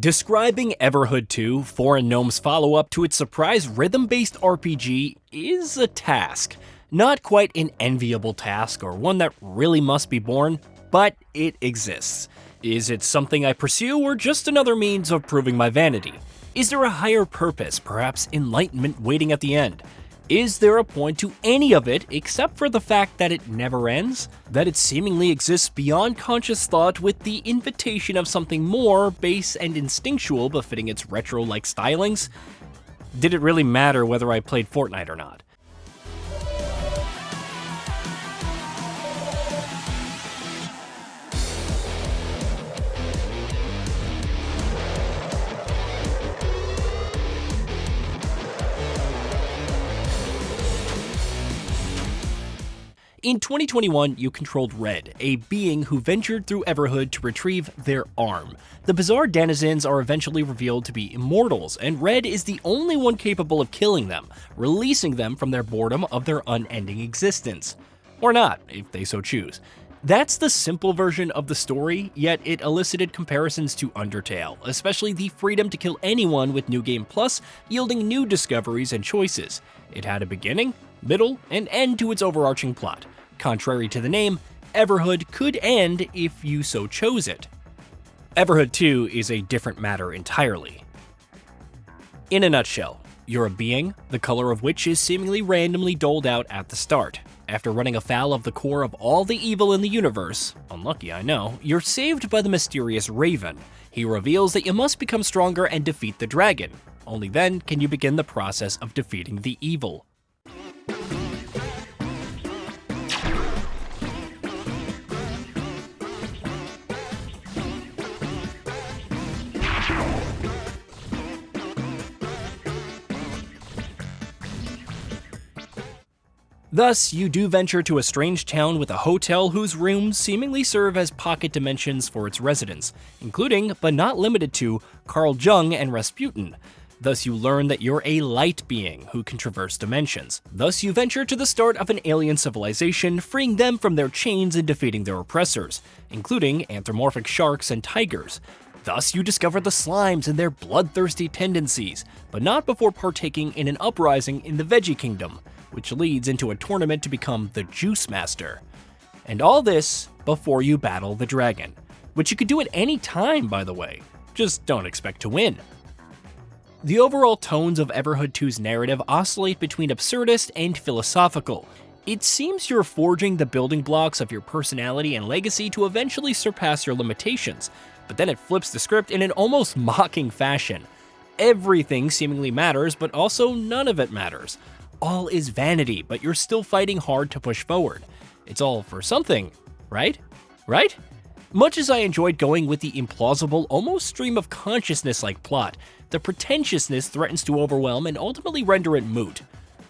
Describing Everhood 2, Foreign Gnome's follow-up to its surprise rhythm-based RPG, is a task. Not quite an enviable task or one that really must be borne, but it exists. Is it something I pursue or just another means of proving my vanity? Is there a higher purpose, perhaps enlightenment waiting at the end? Is there a point to any of it except for the fact that it never ends? That it seemingly exists beyond conscious thought with the invitation of something more base and instinctual befitting its retro-like stylings? Did it really matter whether I played Fortnite or not? In 2021, you controlled Red, a being who ventured through Everhood to retrieve their arm. The bizarre denizens are eventually revealed to be immortals, and Red is the only one capable of killing them, releasing them from their boredom of their unending existence. Or not, if they so choose. That's the simple version of the story, yet it elicited comparisons to Undertale, especially the freedom to kill anyone with New Game Plus, yielding new discoveries and choices. It had a beginning, middle, and end to its overarching plot. Contrary to the name, Everhood could end if you so chose it. Everhood 2 is a different matter entirely. In a nutshell, you're a being, the color of which is seemingly randomly doled out at the start. After running afoul of the core of all the evil in the universe, unlucky I know, you're saved by the mysterious Raven. He reveals that you must become stronger and defeat the dragon. Only then can you begin the process of defeating the evil. Thus, you do venture to a strange town with a hotel whose rooms seemingly serve as pocket dimensions for its residents, including, but not limited to, Carl Jung and Rasputin. Thus, you learn that you're a light being who can traverse dimensions. Thus, you venture to the start of an alien civilization, freeing them from their chains and defeating their oppressors, including anthropomorphic sharks and tigers. Thus, you discover the slimes and their bloodthirsty tendencies, but not before partaking in an uprising in the Veggie Kingdom, which leads into a tournament to become the Juice Master. And all this before you battle the dragon, which you could do at any time, by the way. Just don't expect to win. The overall tones of Everhood 2's narrative oscillate between absurdist and philosophical. It seems you're forging the building blocks of your personality and legacy to eventually surpass your limitations, but then it flips the script in an almost mocking fashion. Everything seemingly matters, but also none of it matters. All is vanity, but you're still fighting hard to push forward. It's all for something, right? Right? Much as I enjoyed going with the implausible, almost stream of consciousness-like plot, the pretentiousness threatens to overwhelm and ultimately render it moot.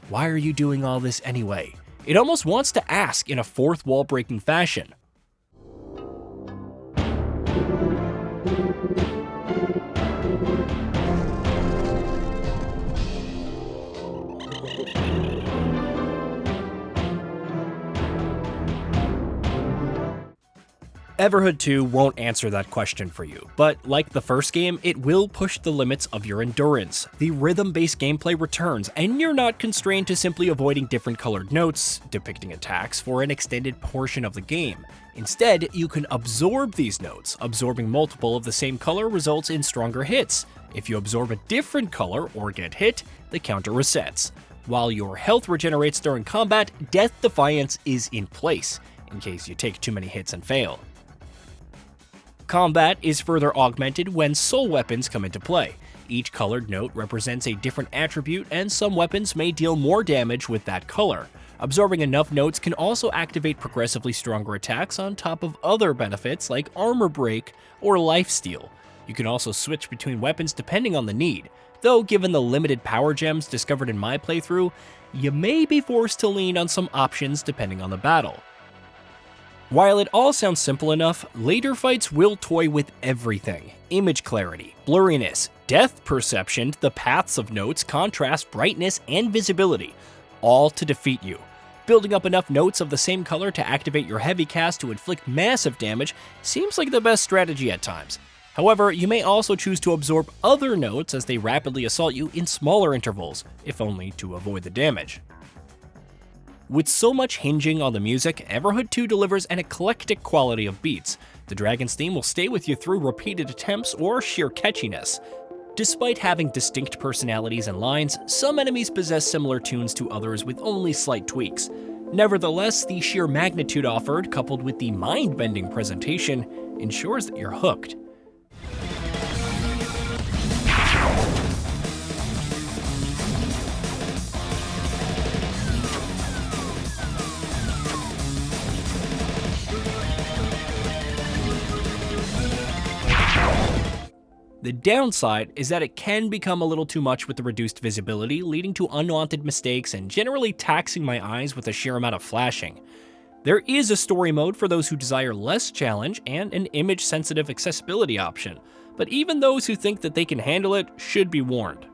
Why are you doing all this anyway? It almost wants to ask in a fourth wall-breaking fashion. Everhood 2 won't answer that question for you, but like the first game, it will push the limits of your endurance. The rhythm-based gameplay returns, and you're not constrained to simply avoiding different colored notes, depicting attacks, for an extended portion of the game. Instead, you can absorb these notes. Absorbing multiple of the same color results in stronger hits. If you absorb a different color or get hit, the counter resets. While your health regenerates during combat, Death Defiance is in place, in case you take too many hits and fail. Combat is further augmented when soul weapons come into play. Each colored note represents a different attribute, and some weapons may deal more damage with that color. Absorbing enough notes can also activate progressively stronger attacks on top of other benefits like armor break or lifesteal. You can also switch between weapons depending on the need, though given the limited power gems discovered in my playthrough, you may be forced to lean on some options depending on the battle. While it all sounds simple enough, later fights will toy with everything. Image clarity, blurriness, depth perception, the paths of notes, contrast, brightness, and visibility, all to defeat you. Building up enough notes of the same color to activate your heavy cast to inflict massive damage seems like the best strategy at times. However, you may also choose to absorb other notes as they rapidly assault you in smaller intervals, if only to avoid the damage. With so much hinging on the music, Everhood 2 delivers an eclectic quality of beats. The Dragon's theme will stay with you through repeated attempts or sheer catchiness. Despite having distinct personalities and lines, some enemies possess similar tunes to others with only slight tweaks. Nevertheless, the sheer magnitude offered, coupled with the mind-bending presentation, ensures that you're hooked. The downside is that it can become a little too much with the reduced visibility, leading to unwanted mistakes and generally taxing my eyes with a sheer amount of flashing. There is a story mode for those who desire less challenge and an image-sensitive accessibility option, but even those who think that they can handle it should be warned.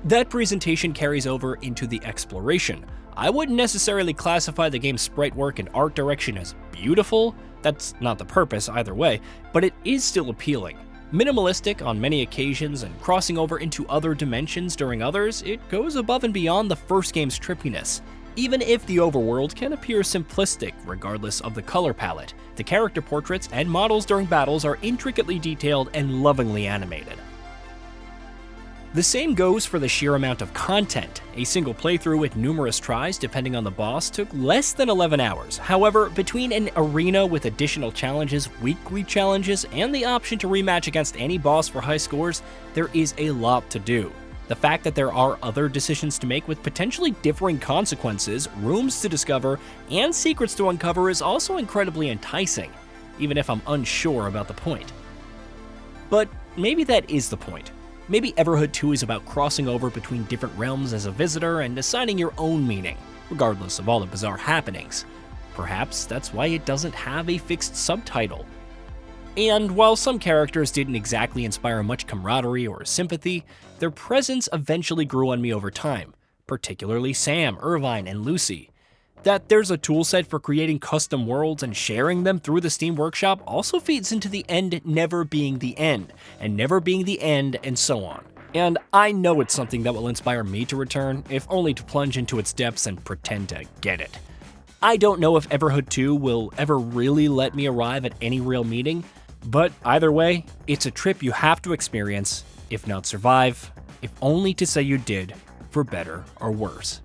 That presentation carries over into the exploration. I wouldn't necessarily classify the game's sprite work and art direction as beautiful, that's not the purpose either way, but it is still appealing. Minimalistic on many occasions and crossing over into other dimensions during others, it goes above and beyond the first game's trippiness. Even if the overworld can appear simplistic regardless of the color palette, the character portraits and models during battles are intricately detailed and lovingly animated. The same goes for the sheer amount of content. A single playthrough with numerous tries depending on the boss took less than 11 hours. However, between an arena with additional challenges, weekly challenges, and the option to rematch against any boss for high scores, there is a lot to do. The fact that there are other decisions to make with potentially differing consequences, rooms to discover, and secrets to uncover is also incredibly enticing, even if I'm unsure about the point. But maybe that is the point. Maybe Everhood 2 is about crossing over between different realms as a visitor and assigning your own meaning, regardless of all the bizarre happenings. Perhaps that's why it doesn't have a fixed subtitle. And while some characters didn't exactly inspire much camaraderie or sympathy, their presence eventually grew on me over time, particularly Sam, Irvine, and Lucy. That there's a toolset for creating custom worlds and sharing them through the Steam Workshop also feeds into the end never being the end, and never being the end, and so on. And I know it's something that will inspire me to return, if only to plunge into its depths and pretend to get it. I don't know if Everhood 2 will ever really let me arrive at any real meaning, but either way, it's a trip you have to experience, if not survive, if only to say you did, for better or worse.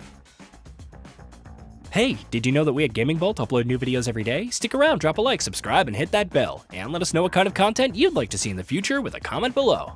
Hey, did you know that we at GamingBolt upload new videos every day? Stick around, drop a like, subscribe, and hit that bell, and let us know what kind of content you'd like to see in the future with a comment below.